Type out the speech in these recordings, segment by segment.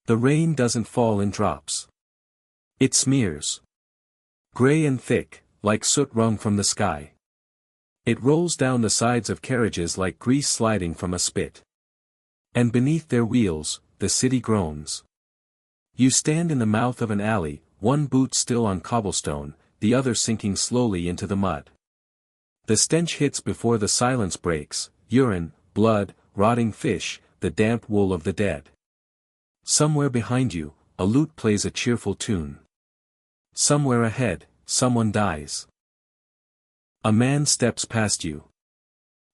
The rain doesn't fall in drops. It smears. Gray and thick, like soot wrung from the sky. It rolls down the sides of carriages like grease sliding from a spit. And beneath their wheels, the city groans. You stand in the mouth of an alley, one boot still on cobblestone, the other sinking slowly into the mud. The stench hits before the silence breaks, urine, blood, rotting fish, the damp wool of the dead. Somewhere behind you, a lute plays a cheerful tune. Somewhere ahead, someone dies. A man steps past you.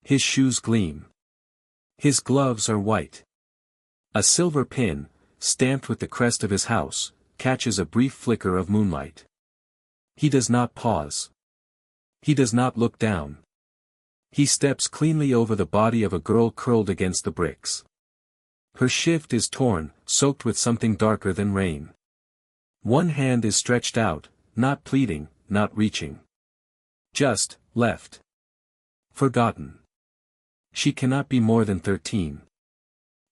His shoes gleam. His gloves are white. A silver pin, stamped with the crest of his house, catches a brief flicker of moonlight. He does not pause. He does not look down. He steps cleanly over the body of a girl curled against the bricks. Her shift is torn, soaked with something darker than rain. One hand is stretched out, not pleading, not reaching. Just, left. Forgotten. She cannot be more than 13.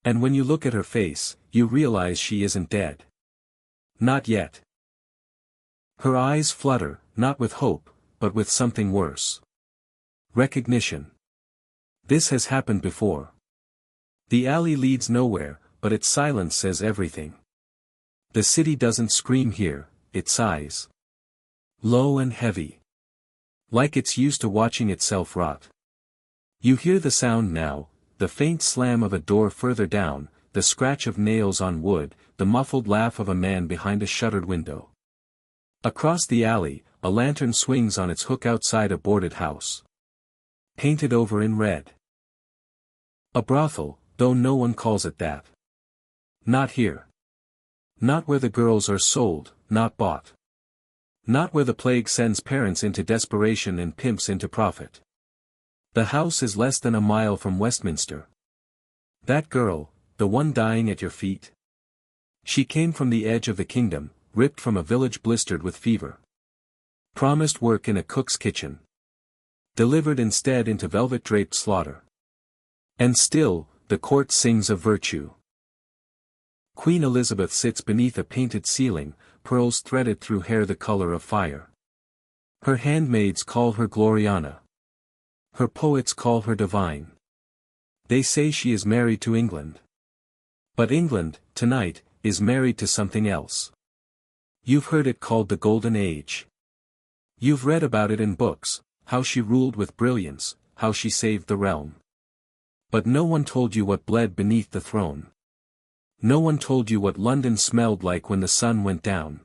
And when you look at her face, you realize she isn't dead. Not yet. Her eyes flutter, not with hope, but with something worse. Recognition. This has happened before. The alley leads nowhere, but its silence says everything. The city doesn't scream here, it sighs. Low and heavy. Like it's used to watching itself rot. You hear the sound now, the faint slam of a door further down, the scratch of nails on wood, the muffled laugh of a man behind a shuttered window. Across the alley, a lantern swings on its hook outside a boarded house. Painted over in red. A brothel, though no one calls it that. Not here. Not where the girls are sold, not bought. Not where the plague sends parents into desperation and pimps into profit. The house is less than a mile from Westminster. That girl, the one dying at your feet. She came from the edge of the kingdom, ripped from a village blistered with fever. Promised work in a cook's kitchen. Delivered instead into velvet-draped slaughter. And still, the court sings of virtue. Queen Elizabeth sits beneath a painted ceiling, pearls threaded through hair the color of fire. Her handmaids call her Gloriana. Her poets call her divine. They say she is married to England. But England, tonight, is married to something else. You've heard it called the Golden Age. You've read about it in books, how she ruled with brilliance, how she saved the realm. But no one told you what bled beneath the throne. No one told you what London smelled like when the sun went down.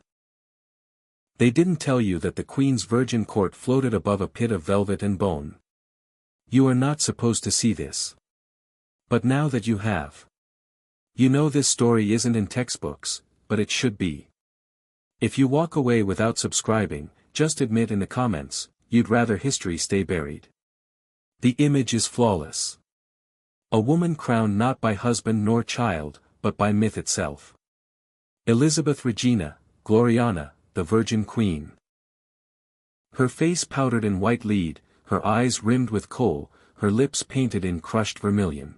They didn't tell you that the Queen's virgin court floated above a pit of velvet and bone. You are not supposed to see this. But now that you have. You know this story isn't in textbooks, but it should be. If you walk away without subscribing, just admit in the comments, you'd rather history stay buried. The image is flawless. A woman crowned not by husband nor child, but by myth itself. Elizabeth Regina, Gloriana, the Virgin Queen. Her face powdered in white lead, her eyes rimmed with kohl, her lips painted in crushed vermilion.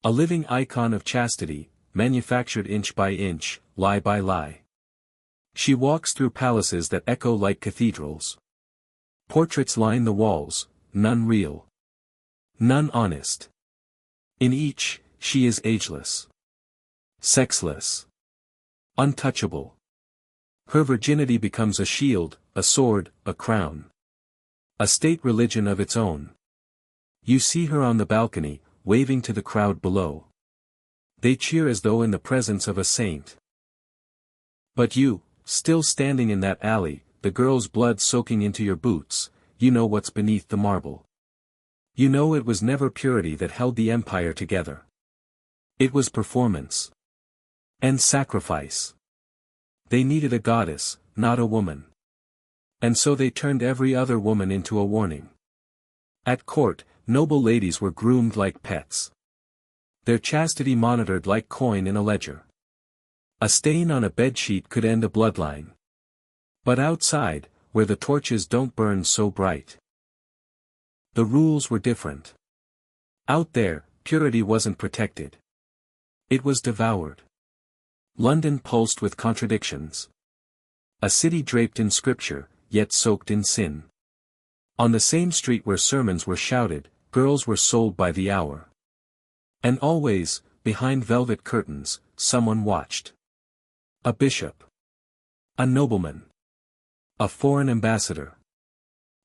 A living icon of chastity, manufactured inch by inch, lie by lie. She walks through palaces that echo like cathedrals. Portraits line the walls, none real. None honest. In each, she is ageless. Sexless. Untouchable. Her virginity becomes a shield, a sword, a crown. A state religion of its own. You see her on the balcony, waving to the crowd below. They cheer as though in the presence of a saint. But you, still standing in that alley, the girl's blood soaking into your boots, you know what's beneath the marble. You know it was never purity that held the empire together. It was performance. And sacrifice. They needed a goddess, not a woman. And so they turned every other woman into a warning. At court, noble ladies were groomed like pets. Their chastity monitored like coin in a ledger. A stain on a bedsheet could end a bloodline. But outside, where the torches don't burn so bright, the rules were different. Out there, purity wasn't protected. It was devoured. London pulsed with contradictions. A city draped in scripture, yet soaked in sin. On the same street where sermons were shouted, girls were sold by the hour. And always, behind velvet curtains, someone watched. A bishop. A nobleman. A foreign ambassador.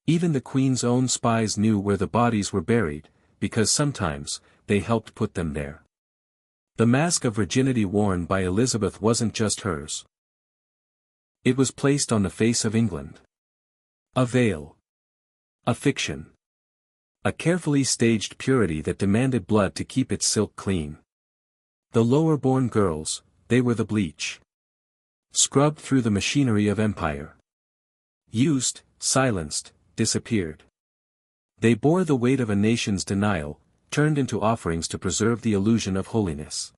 Even the Queen's own spies knew where the bodies were buried, because sometimes, they helped put them there. The mask of virginity worn by Elizabeth wasn't just hers. It was placed on the face of England. A veil. A fiction. A carefully staged purity that demanded blood to keep its silk clean. The lower-born girls, they were the bleach. Scrubbed through the machinery of empire. Used, silenced, disappeared. They bore the weight of a nation's denial, turned into offerings to preserve the illusion of holiness.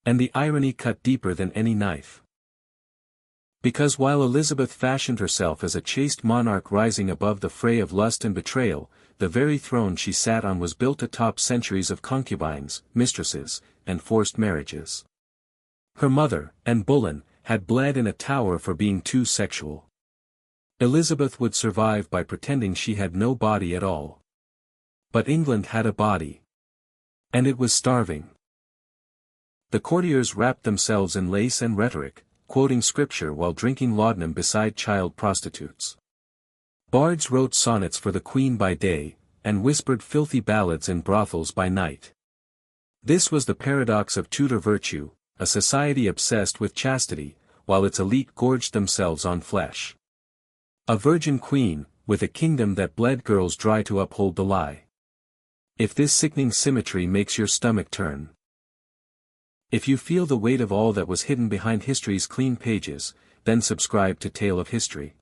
And the irony cut deeper than any knife. Because while Elizabeth fashioned herself as a chaste monarch rising above the fray of lust and betrayal, the very throne she sat on was built atop centuries of concubines, mistresses, and forced marriages. Her mother, Anne Boleyn, had bled in a tower for being too sexual. Elizabeth would survive by pretending she had no body at all. But England had a body. And it was starving. The courtiers wrapped themselves in lace and rhetoric, quoting scripture while drinking laudanum beside child prostitutes. Bards wrote sonnets for the Queen by day, and whispered filthy ballads in brothels by night. This was the paradox of Tudor virtue, a society obsessed with chastity, while its elite gorged themselves on flesh. A virgin queen, with a kingdom that bled girls dry to uphold the lie. If this sickening symmetry makes your stomach turn. If you feel the weight of all that was hidden behind history's clean pages, then subscribe to Tale of History.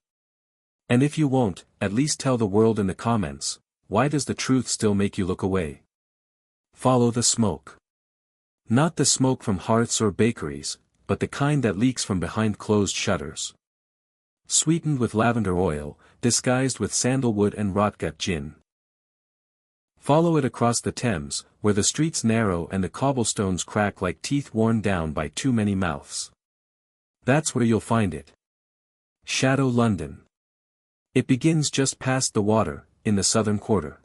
And if you won't, at least tell the world in the comments, why does the truth still make you look away? Follow the smoke. Not the smoke from hearths or bakeries, but the kind that leaks from behind closed shutters. Sweetened with lavender oil, disguised with sandalwood and rotgut gin. Follow it across the Thames, where the streets narrow and the cobblestones crack like teeth worn down by too many mouths. That's where you'll find it. Shadow London. It begins just past the water, in the southern quarter.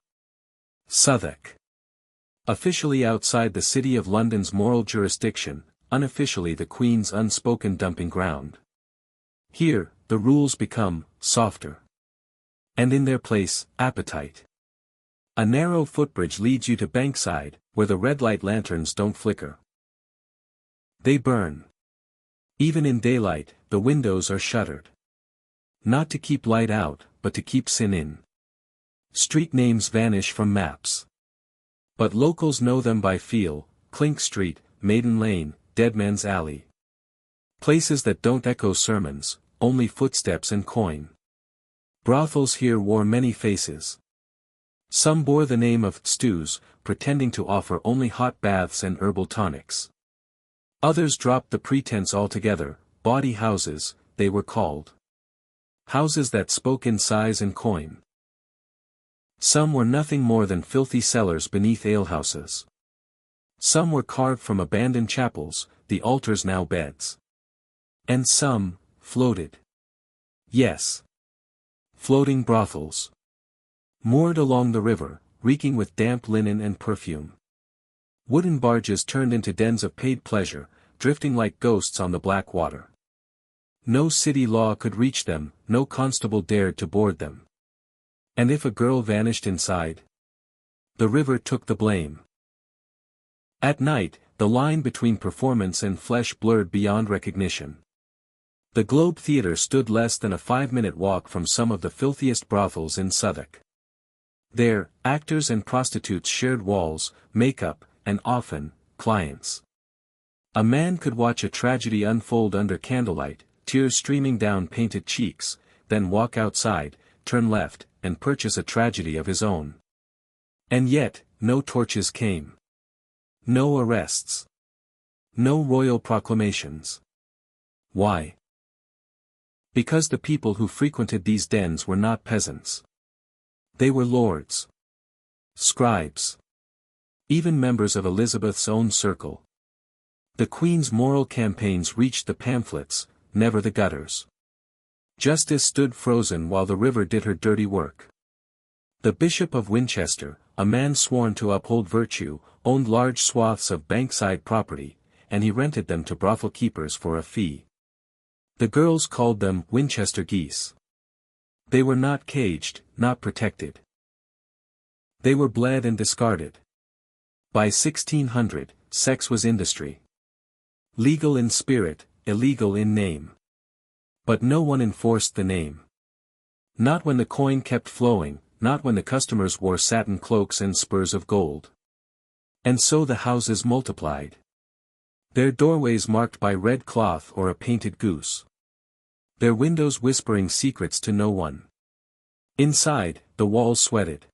Southwark. Officially outside the City of London's moral jurisdiction, unofficially the Queen's unspoken dumping ground. Here, the rules become softer. And in their place, appetite. A narrow footbridge leads you to Bankside, where the red light lanterns don't flicker. They burn. Even in daylight, the windows are shuttered. Not to keep light out, but to keep sin in. Street names vanish from maps. But locals know them by feel: Clink Street, Maiden Lane, Deadman's Alley. Places that don't echo sermons, only footsteps and coin. Brothels here wore many faces. Some bore the name of stews, pretending to offer only hot baths and herbal tonics. Others dropped the pretense altogether: bawdy houses, they were called. Houses that spoke in size and coin. Some were nothing more than filthy cellars beneath alehouses. Some were carved from abandoned chapels, the altars now beds. And some floated. Yes. Floating brothels. Moored along the river, reeking with damp linen and perfume. Wooden barges turned into dens of paid pleasure, drifting like ghosts on the black water. No city law could reach them, no constable dared to board them. And if a girl vanished inside, the river took the blame. At night, the line between performance and flesh blurred beyond recognition. The Globe Theatre stood less than a 5-minute walk from some of the filthiest brothels in Southwark. There, actors and prostitutes shared walls, makeup, and often, clients. A man could watch a tragedy unfold under candlelight, tears streaming down painted cheeks, then walk outside, turn left, and purchase a tragedy of his own. And yet, no torches came. No arrests. No royal proclamations. Why? Because the people who frequented these dens were not peasants. They were lords. Scribes. Even members of Elizabeth's own circle. The Queen's moral campaigns reached the pamphlets, never the gutters. Justice stood frozen while the river did her dirty work. The Bishop of Winchester, a man sworn to uphold virtue, owned large swaths of bankside property, and he rented them to brothel keepers for a fee. The girls called them Winchester geese. They were not caged, not protected. They were bled and discarded. By 1600, sex was industry. Legal in spirit, illegal in name. But no one enforced the name. Not when the coin kept flowing, not when the customers wore satin cloaks and spurs of gold. And so the houses multiplied. Their doorways marked by red cloth or a painted goose. Their windows whispering secrets to no one. Inside, the walls sweated.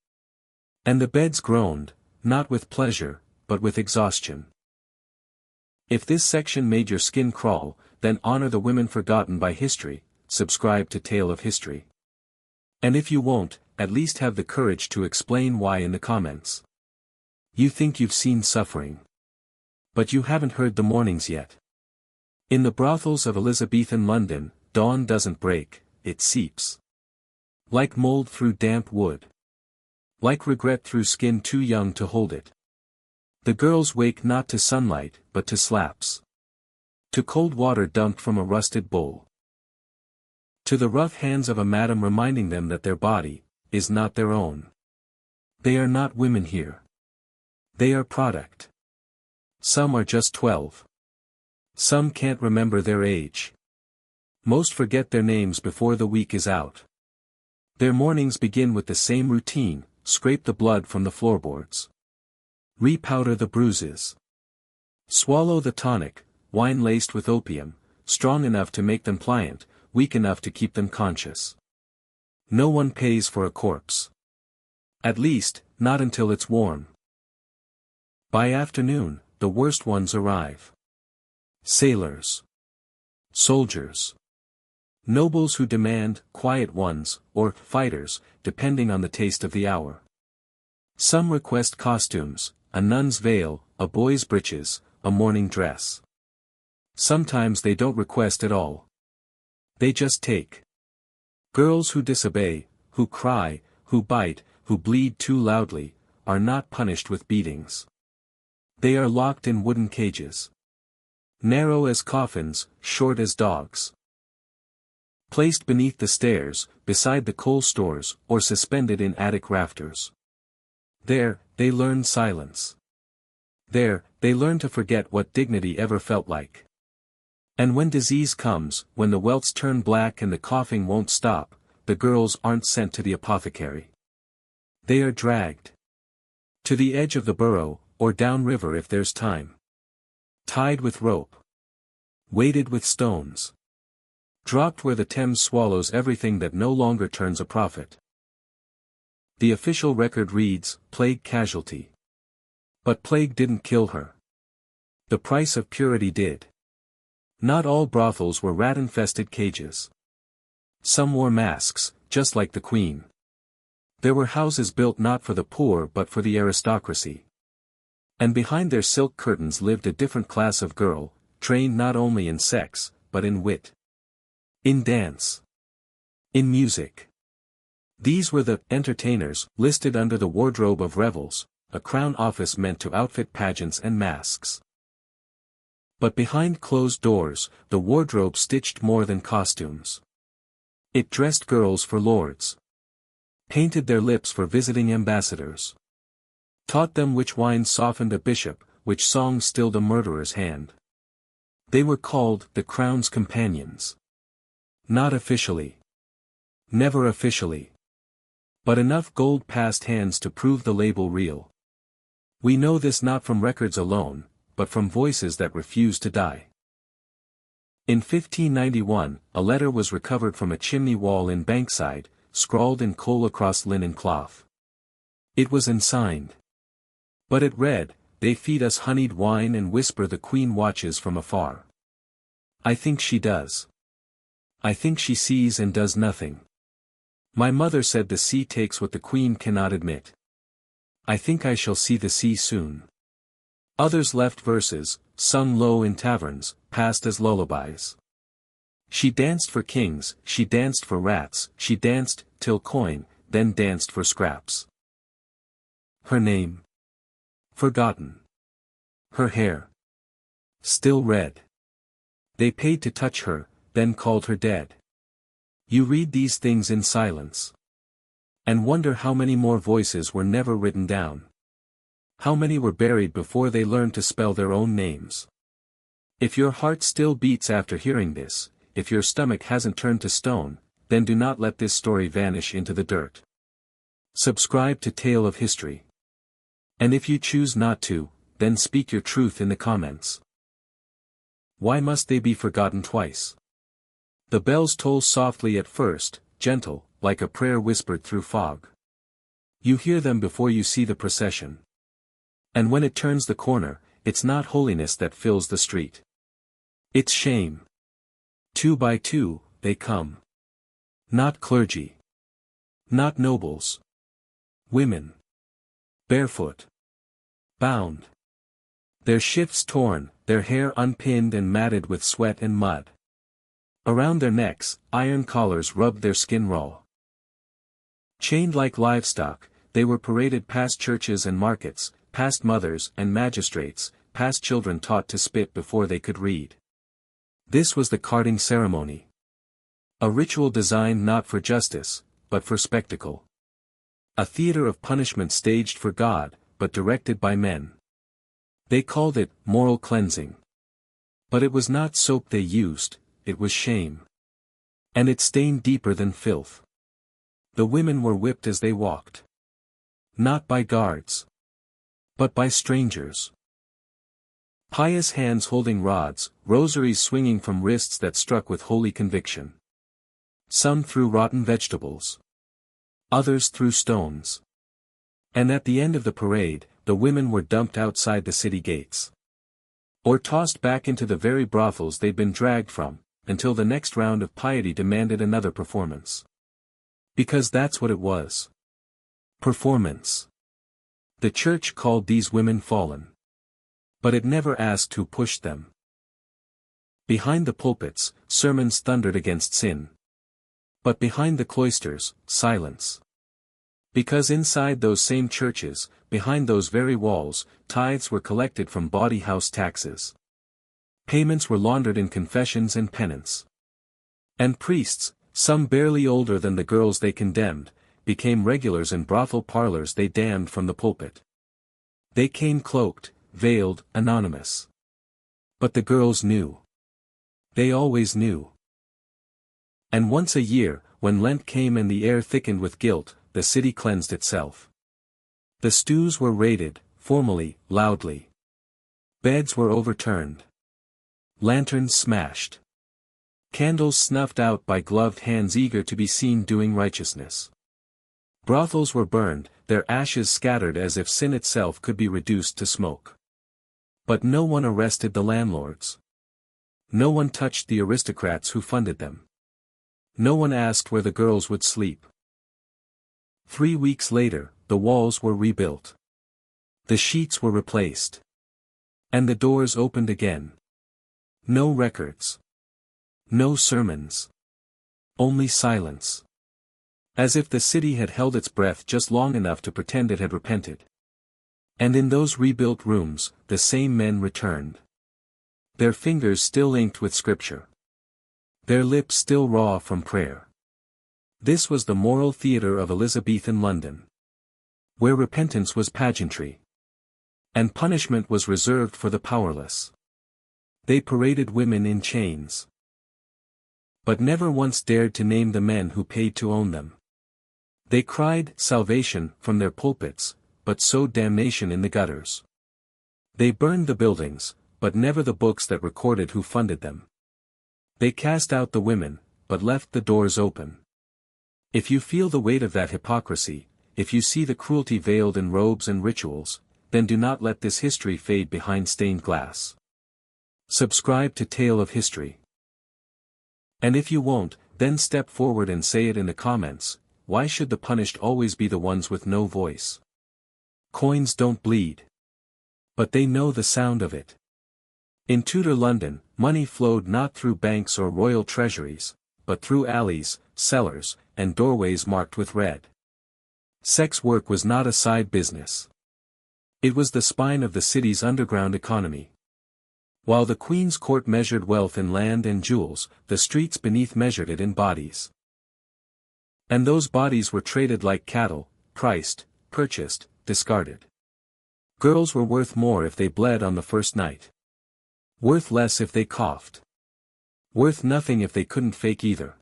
And the beds groaned, not with pleasure, but with exhaustion. If this section made your skin crawl, then honor the women forgotten by history, subscribe to Tale of History. And if you won't, at least have the courage to explain why in the comments. You think you've seen suffering. But you haven't heard the mornings yet. In the brothels of Elizabethan London, dawn doesn't break, it seeps. Like mold through damp wood. Like regret through skin too young to hold it. The girls wake not to sunlight, but to slaps. To cold water dumped from a rusted bowl. To the rough hands of a madam reminding them that their body is not their own. They are not women here. They are product. Some are just 12. Some can't remember their age. Most forget their names before the week is out. Their mornings begin with the same routine: scrape the blood from the floorboards. Repowder the bruises. Swallow the tonic, wine laced with opium, strong enough to make them pliant, weak enough to keep them conscious. No one pays for a corpse. At least, not until it's warm. By afternoon, the worst ones arrive. Sailors. Soldiers. Nobles who demand, quiet ones, or fighters, depending on the taste of the hour. Some request costumes, a nun's veil, a boy's breeches, a morning dress. Sometimes they don't request at all. They just take. Girls who disobey, who cry, who bite, who bleed too loudly, are not punished with beatings. They are locked in wooden cages. Narrow as coffins, short as dogs. Placed beneath the stairs, beside the coal stores, or suspended in attic rafters. There, they learn silence. There, they learn to forget what dignity ever felt like. And when disease comes, when the welts turn black and the coughing won't stop, the girls aren't sent to the apothecary. They are dragged. To the edge of the burrow, or downriver if there's time. Tied with rope. Weighted with stones. Dropped where the Thames swallows everything that no longer turns a profit. The official record reads, plague casualty. But plague didn't kill her. The price of purity did. Not all brothels were rat-infested cages. Some wore masks, just like the Queen. There were houses built not for the poor but for the aristocracy. And behind their silk curtains lived a different class of girl, trained not only in sex, but in wit. In dance. In music. These were the entertainers, listed under the wardrobe of revels, a crown office meant to outfit pageants and masks. But behind closed doors, the wardrobe stitched more than costumes. It dressed girls for lords. Painted their lips for visiting ambassadors. Taught them which wine softened a bishop, which song stilled a murderer's hand. They were called the crown's companions. Not officially. Never officially. But enough gold passed hands to prove the label real. We know this not from records alone, but from voices that refuse to die. In 1591, a letter was recovered from a chimney wall in Bankside, scrawled in coal across linen cloth. It was unsigned. But it read, "They feed us honeyed wine and whisper the Queen watches from afar. I think she does. I think she sees and does nothing. My mother said the sea takes what the Queen cannot admit. I think I shall see the sea soon. Others left verses, sung low in taverns, passed as lullabies. She danced for kings, she danced for rats, she danced, till coin, then danced for scraps. Her name? Forgotten. Her hair? Still red. They paid to touch her, then called her dead. You read these things in silence. And wonder how many more voices were never written down. How many were buried before they learned to spell their own names. If your heart still beats after hearing this, if your stomach hasn't turned to stone, then do not let this story vanish into the dirt. Subscribe to Tale of History. And if you choose not to, then speak your truth in the comments. Why must they be forgotten twice? The bells toll softly at first, gentle, like a prayer whispered through fog. You hear them before you see the procession. And when it turns the corner, it's not holiness that fills the street. It's shame. 2 by 2, they come. Not clergy. Not nobles. Women. Barefoot. Bound. Their shifts torn, their hair unpinned and matted with sweat and mud. Around their necks, iron collars rubbed their skin raw. Chained like livestock, they were paraded past churches and markets, past mothers and magistrates, past children taught to spit before they could read. This was the carting ceremony. A ritual designed not for justice, but for spectacle. A theater of punishment staged for God, but directed by men. They called it moral cleansing. But it was not soap they used, it was shame. And it stained deeper than filth. The women were whipped as they walked. Not by guards. But by strangers. Pious hands holding rods, rosaries swinging from wrists that struck with holy conviction. Some threw rotten vegetables. Others threw stones. And at the end of the parade, the women were dumped outside the city gates. Or tossed back into the very brothels they'd been dragged from, until the next round of piety demanded another performance. Because that's what it was. Performance. The church called these women fallen. But it never asked who pushed them. Behind the pulpits, sermons thundered against sin. But behind the cloisters, silence. Because inside those same churches, behind those very walls, tithes were collected from bawdy house taxes. Payments were laundered in confessions and penance. And priests, some barely older than the girls they condemned, became regulars in brothel parlors they damned from the pulpit. They came cloaked, veiled, anonymous. But the girls knew. They always knew. And once a year, when Lent came and the air thickened with guilt, the city cleansed itself. The stews were raided, formally, loudly. Beds were overturned. Lanterns smashed. Candles snuffed out by gloved hands eager to be seen doing righteousness. Brothels were burned, their ashes scattered as if sin itself could be reduced to smoke. But no one arrested the landlords. No one touched the aristocrats who funded them. No one asked where the girls would sleep. 3 weeks later, the walls were rebuilt. The sheets were replaced. And the doors opened again. No records. No sermons. Only silence. As if the city had held its breath just long enough to pretend it had repented. And in those rebuilt rooms, the same men returned. Their fingers still inked with scripture. Their lips still raw from prayer. This was the moral theatre of Elizabethan London. Where repentance was pageantry. And punishment was reserved for the powerless. They paraded women in chains. But never once dared to name the men who paid to own them. They cried salvation from their pulpits, but sowed damnation in the gutters. They burned the buildings, but never the books that recorded who funded them. They cast out the women, but left the doors open. If you feel the weight of that hypocrisy, if you see the cruelty veiled in robes and rituals, then do not let this history fade behind stained glass. Subscribe to Tale of History. And if you won't, then step forward and say it in the comments. Why should the punished always be the ones with no voice? Coins don't bleed. But they know the sound of it. In Tudor London, money flowed not through banks or royal treasuries, but through alleys, cellars, and doorways marked with red. Sex work was not a side business. It was the spine of the city's underground economy. While the Queen's court measured wealth in land and jewels, the streets beneath measured it in bodies. And those bodies were traded like cattle, priced, purchased, discarded. Girls were worth more if they bled on the first night. Worth less if they coughed. Worth nothing if they couldn't fake either.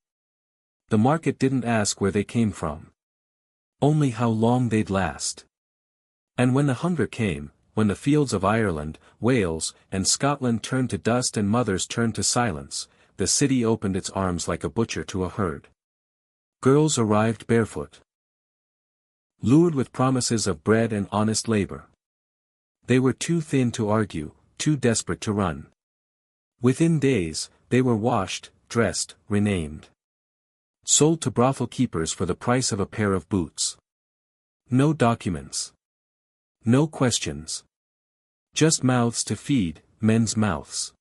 The market didn't ask where they came from. Only how long they'd last. And when the hunger came, when the fields of Ireland, Wales, and Scotland turned to dust and mothers turned to silence, the city opened its arms like a butcher to a herd. Girls arrived barefoot. Lured with promises of bread and honest labor. They were too thin to argue, too desperate to run. Within days, they were washed, dressed, renamed. Sold to brothel keepers for the price of a pair of boots. No documents. No questions. Just mouths to feed, men's mouths.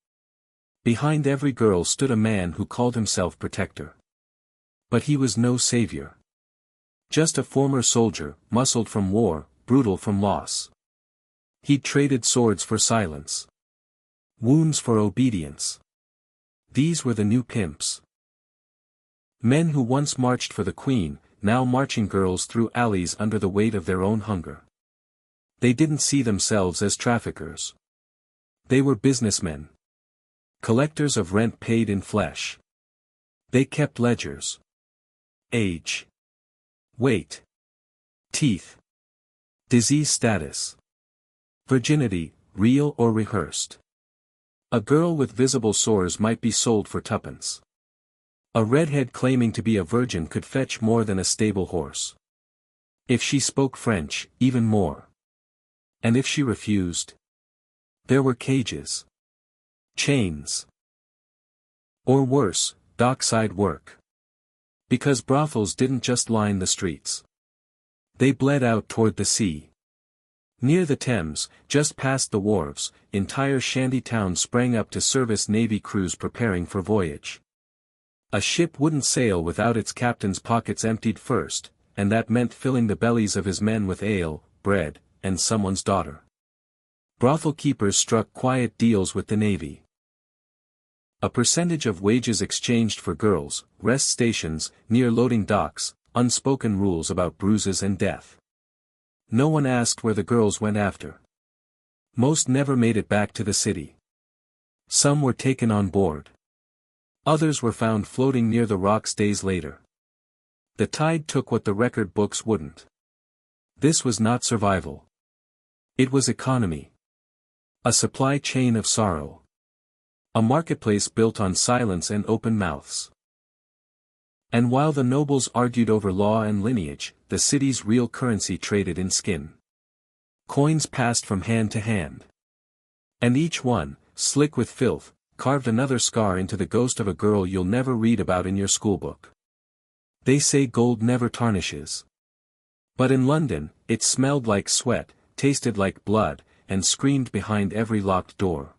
Behind every girl stood a man who called himself protector. But he was no savior. Just a former soldier, muscled from war, brutal from loss. He'd traded swords for silence. Wounds for obedience. These were the new pimps. Men who once marched for the Queen, now marching girls through alleys under the weight of their own hunger. They didn't see themselves as traffickers. They were businessmen. Collectors of rent paid in flesh. They kept ledgers. Age. Weight. Teeth. Disease status. Virginity, real or rehearsed. A girl with visible sores might be sold for tuppence. A redhead claiming to be a virgin could fetch more than a stable horse. If she spoke French, even more. And if she refused? There were cages. Chains. Or worse, dockside work. Because brothels didn't just line the streets. They bled out toward the sea. Near the Thames, just past the wharves, entire shanty towns sprang up to service navy crews preparing for voyage. A ship wouldn't sail without its captain's pockets emptied first, and that meant filling the bellies of his men with ale, bread, and someone's daughter. Brothel keepers struck quiet deals with the navy. A percentage of wages exchanged for girls, rest stations, near loading docks, unspoken rules about bruises and death. No one asked where the girls went after. Most never made it back to the city. Some were taken on board. Others were found floating near the rocks days later. The tide took what the record books wouldn't. This was not survival. It was economy. A supply chain of sorrow. A marketplace built on silence and open mouths. And while the nobles argued over law and lineage, the city's real currency traded in skin. Coins passed from hand to hand. And each one, slick with filth, carved another scar into the ghost of a girl you'll never read about in your schoolbook. They say gold never tarnishes. But in London, it smelled like sweat, tasted like blood, and screamed behind every locked door.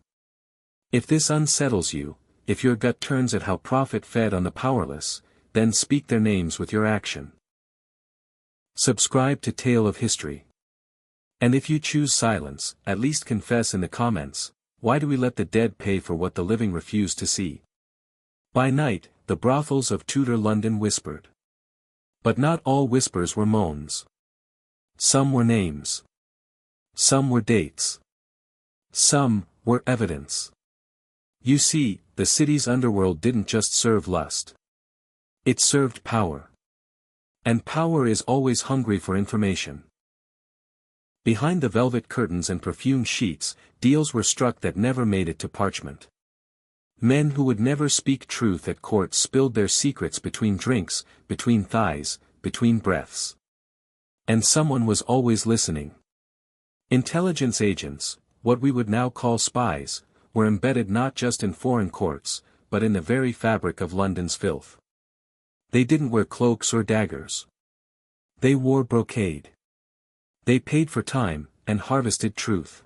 If this unsettles you, if your gut turns at how profit fed on the powerless, then speak their names with your action. Subscribe to Tale of History. And if you choose silence, at least confess in the comments, why do we let the dead pay for what the living refuse to see? By night, the brothels of Tudor London whispered. But not all whispers were moans. Some were names. Some were dates. Some were evidence. You see, the city's underworld didn't just serve lust. It served power. And power is always hungry for information. Behind the velvet curtains and perfumed sheets, deals were struck that never made it to parchment. Men who would never speak truth at court spilled their secrets between drinks, between thighs, between breaths. And someone was always listening. Intelligence agents, what we would now call spies, were embedded not just in foreign courts, but in the very fabric of London's filth. They didn't wear cloaks or daggers. They wore brocade. They paid for time, and harvested truth.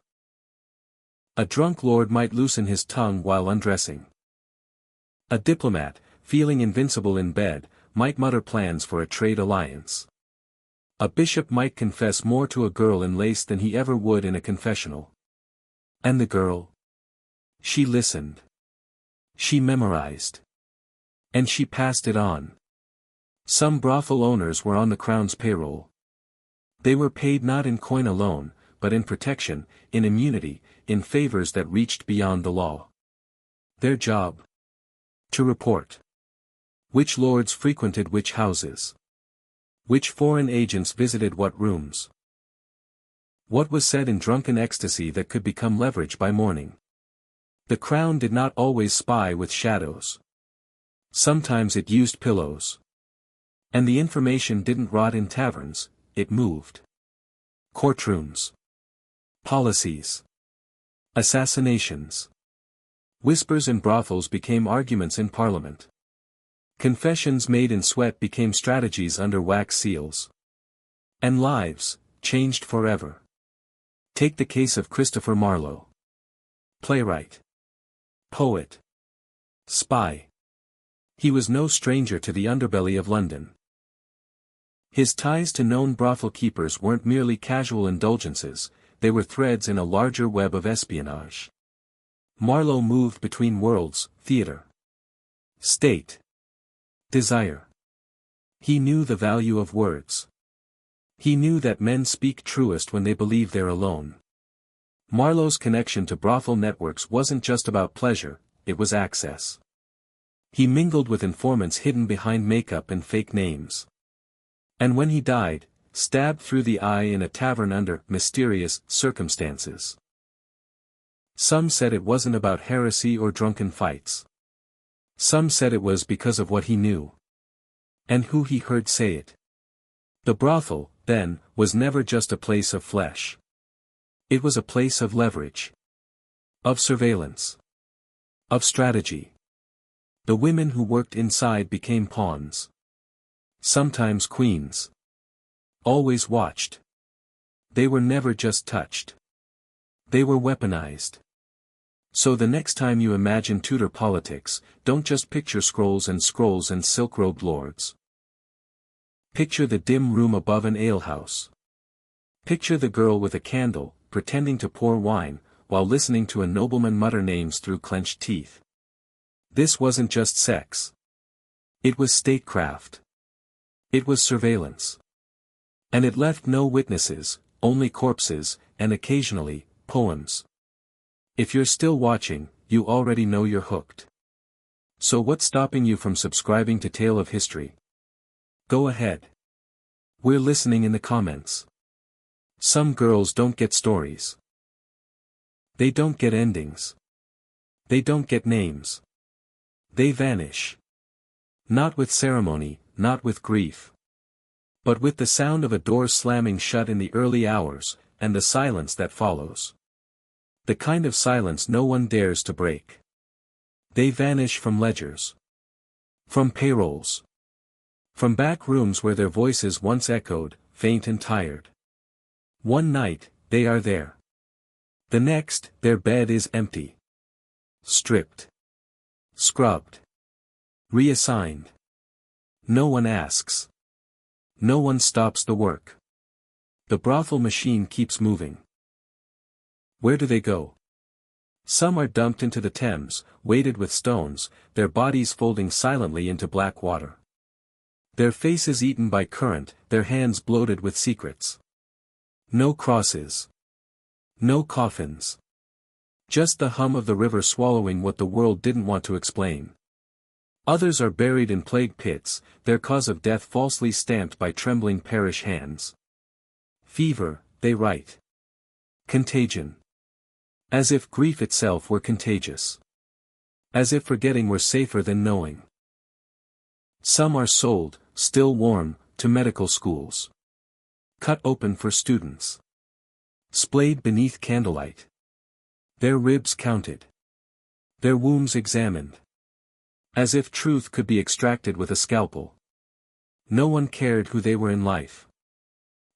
A drunk lord might loosen his tongue while undressing. A diplomat, feeling invincible in bed, might mutter plans for a trade alliance. A bishop might confess more to a girl in lace than he ever would in a confessional. And the girl? She listened. She memorized. And she passed it on. Some brothel owners were on the crown's payroll. They were paid not in coin alone, but in protection, in immunity, in favors that reached beyond the law. Their job? To report. Which lords frequented which houses? Which foreign agents visited what rooms? What was said in drunken ecstasy that could become leverage by morning? The crown did not always spy with shadows. Sometimes it used pillows. And the information didn't rot in taverns, it moved. Courtrooms. Policies. Assassinations. Whispers in brothels became arguments in parliament. Confessions made in sweat became strategies under wax seals. And lives, changed forever. Take the case of Christopher Marlowe. Playwright. Poet. Spy. He was no stranger to the underbelly of London. His ties to known brothel keepers weren't merely casual indulgences, they were threads in a larger web of espionage. Marlowe moved between worlds, theater, state, desire. He knew the value of words. He knew that men speak truest when they believe they're alone. Marlowe's connection to brothel networks wasn't just about pleasure, it was access. He mingled with informants hidden behind makeup and fake names. And when he died, stabbed through the eye in a tavern under mysterious circumstances. Some said it wasn't about heresy or drunken fights. Some said it was because of what he knew. And who he heard say it. The brothel, then, was never just a place of flesh. It was a place of leverage. Of surveillance. Of strategy. The women who worked inside became pawns. Sometimes queens. Always watched. They were never just touched. They were weaponized. So the next time you imagine Tudor politics, don't just picture scrolls and silk-robed lords. Picture the dim room above an alehouse. Picture the girl with a candle, pretending to pour wine, while listening to a nobleman mutter names through clenched teeth. This wasn't just sex. It was statecraft. It was surveillance. And it left no witnesses, only corpses, and occasionally, poems. If you're still watching, you already know you're hooked. So what's stopping you from subscribing to Tale of History? Go ahead. We're listening in the comments. Some girls don't get stories. They don't get endings. They don't get names. They vanish. Not with ceremony, not with grief. But with the sound of a door slamming shut in the early hours, and the silence that follows. The kind of silence no one dares to break. They vanish from ledgers. From payrolls. From back rooms where their voices once echoed, faint and tired. One night, they are there. The next, their bed is empty. Stripped. Scrubbed. Reassigned. No one asks. No one stops the work. The brothel machine keeps moving. Where do they go? Some are dumped into the Thames, weighted with stones, their bodies folding silently into black water. Their faces eaten by current, their hands bloated with secrets. No crosses. No coffins. Just the hum of the river swallowing what the world didn't want to explain. Others are buried in plague pits, their cause of death falsely stamped by trembling parish hands. Fever, they write. Contagion. As if grief itself were contagious. As if forgetting were safer than knowing. Some are sold, still warm, to medical schools. Cut open for students. Splayed beneath candlelight. Their ribs counted. Their wombs examined. As if truth could be extracted with a scalpel. No one cared who they were in life.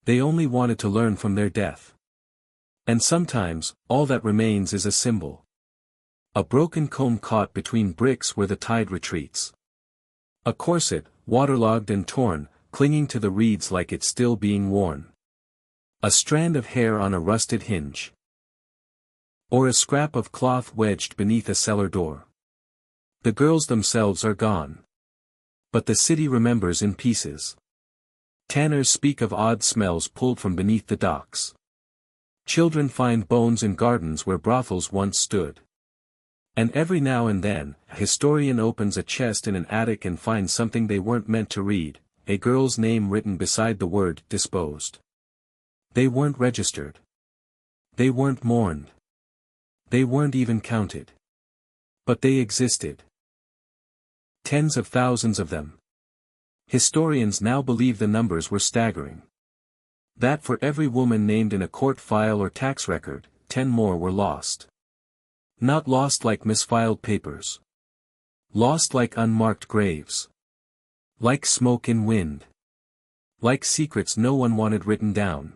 They only wanted to learn from their death. And sometimes, all that remains is a symbol. A broken comb caught between bricks where the tide retreats. A corset, waterlogged and torn, clinging to the reeds like it's still being worn. A strand of hair on a rusted hinge. Or a scrap of cloth wedged beneath a cellar door. The girls themselves are gone. But the city remembers in pieces. Tanners speak of odd smells pulled from beneath the docks. Children find bones in gardens where brothels once stood. And every now and then, a historian opens a chest in an attic and finds something they weren't meant to read, a girl's name written beside the word disposed. They weren't registered. They weren't mourned. They weren't even counted. But they existed. Tens of thousands of them. Historians now believe the numbers were staggering. That for every woman named in a court file or tax record, 10 more were lost. Not lost like misfiled papers. Lost like unmarked graves. Like smoke in wind. Like secrets no one wanted written down.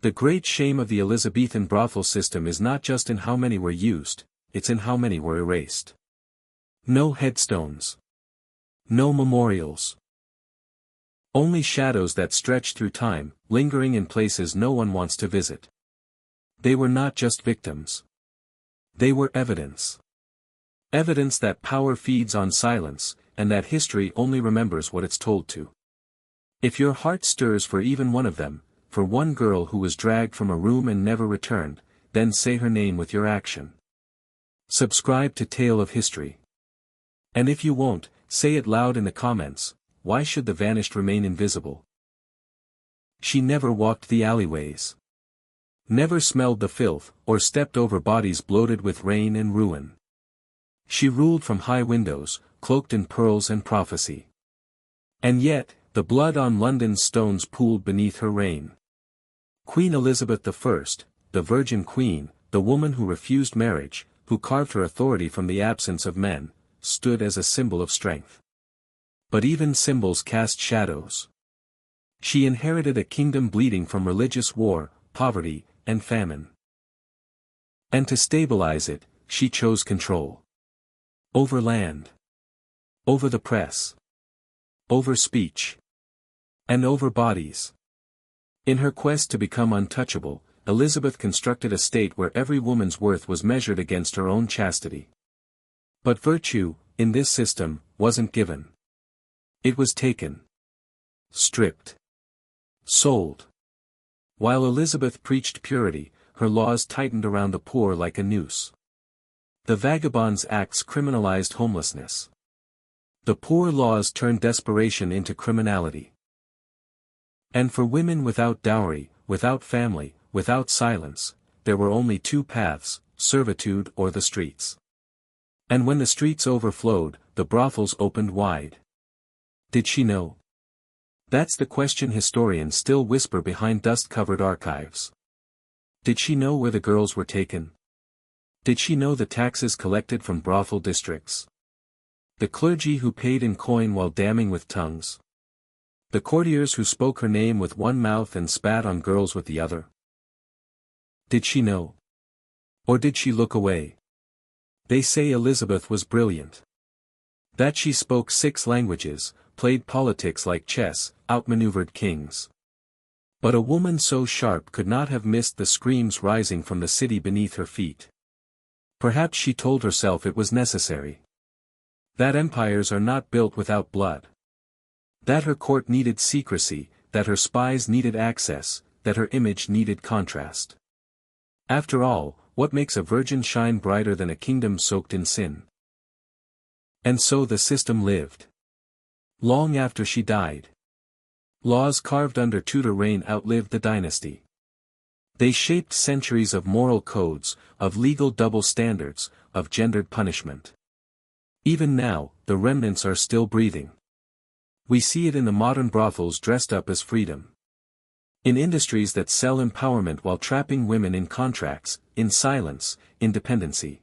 The great shame of the Elizabethan brothel system is not just in how many were used, it's in how many were erased. No headstones. No memorials. Only shadows that stretch through time, lingering in places no one wants to visit. They were not just victims. They were evidence. Evidence that power feeds on silence, and that history only remembers what it's told to. If your heart stirs for even one of them, for one girl who was dragged from a room and never returned, then say her name with your action. Subscribe to Tale of History. And if you won't, say it loud in the comments, why should the vanished remain invisible? She never walked the alleyways. Never smelled the filth, or stepped over bodies bloated with rain and ruin. She ruled from high windows, cloaked in pearls and prophecy. And yet, the blood on London's stones pooled beneath her reign. Queen Elizabeth I, the Virgin Queen, the woman who refused marriage, who carved her authority from the absence of men, stood as a symbol of strength. But even symbols cast shadows. She inherited a kingdom bleeding from religious war, poverty, and famine. And to stabilize it, she chose control. Over land. Over the press. Over speech. And over bodies. In her quest to become untouchable, Elizabeth constructed a state where every woman's worth was measured against her own chastity. But virtue, in this system, wasn't given. It was taken. Stripped. Sold. While Elizabeth preached purity, her laws tightened around the poor like a noose. The Vagabond's Acts criminalized homelessness. The Poor Laws turned desperation into criminality. And for women without dowry, without family, without silence, there were only two paths, servitude or the streets. And when the streets overflowed, the brothels opened wide. Did she know? That's the question historians still whisper behind dust-covered archives. Did she know where the girls were taken? Did she know the taxes collected from brothel districts? The clergy who paid in coin while damning with tongues? The courtiers who spoke her name with one mouth and spat on girls with the other? Did she know? Or did she look away? They say Elizabeth was brilliant. That she spoke 6 languages, played politics like chess, outmaneuvered kings. But a woman so sharp could not have missed the screams rising from the city beneath her feet. Perhaps she told herself it was necessary. That empires are not built without blood. That her court needed secrecy, that her spies needed access, that her image needed contrast. After all, what makes a virgin shine brighter than a kingdom soaked in sin? And so the system lived. Long after she died. Laws carved under Tudor reign outlived the dynasty. They shaped centuries of moral codes, of legal double standards, of gendered punishment. Even now, the remnants are still breathing. We see it in the modern brothels dressed up as freedom. In industries that sell empowerment while trapping women in contracts, in silence, in dependency.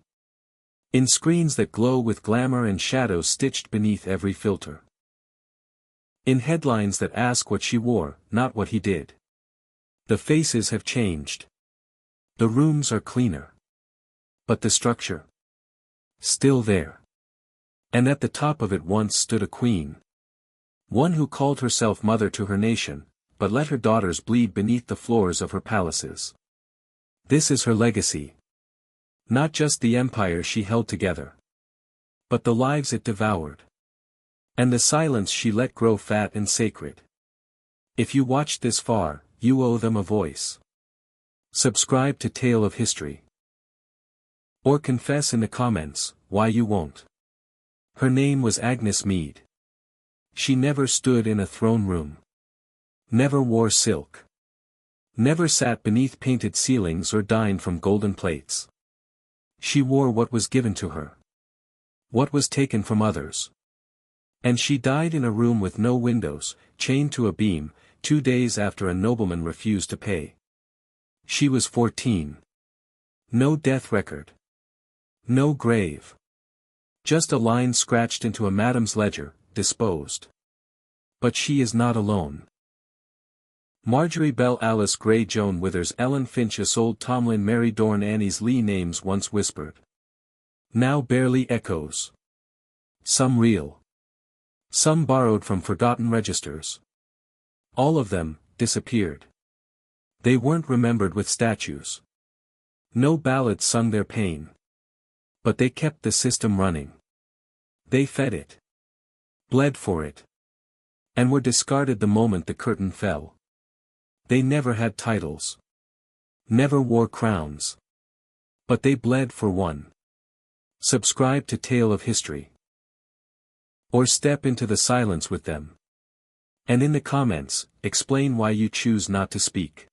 In screens that glow with glamour and shadows stitched beneath every filter. In headlines that ask what she wore, not what he did. The faces have changed. The rooms are cleaner. But the structure? Still there. And at the top of it once stood a queen. One who called herself mother to her nation, but let her daughters bleed beneath the floors of her palaces. This is her legacy. Not just the empire she held together, but the lives it devoured. And the silence she let grow fat and sacred. If you watched this far, you owe them a voice. Subscribe to Tale of History. Or confess in the comments why you won't. Her name was Agnes Mead. She never stood in a throne room. Never wore silk. Never sat beneath painted ceilings or dined from golden plates. She wore what was given to her. What was taken from others. And she died in a room with no windows, chained to a beam, 2 days after a nobleman refused to pay. She was 14. No death record. No grave. Just a line scratched into a madam's ledger, disposed. But she is not alone. Marjorie Bell Alice Gray Joan Withers Ellen Finch Isolde Tomlin Mary Dorn Annie's Lee names once whispered. Now barely echoes. Some real. Some borrowed from forgotten registers. All of them, disappeared. They weren't remembered with statues. No ballads sung their pain. But they kept the system running. They fed it. Bled for it. And were discarded the moment the curtain fell. They never had titles. Never wore crowns. But they bled for one. Subscribe to Tale of History. Or step into the silence with them. And in the comments, explain why you choose not to speak.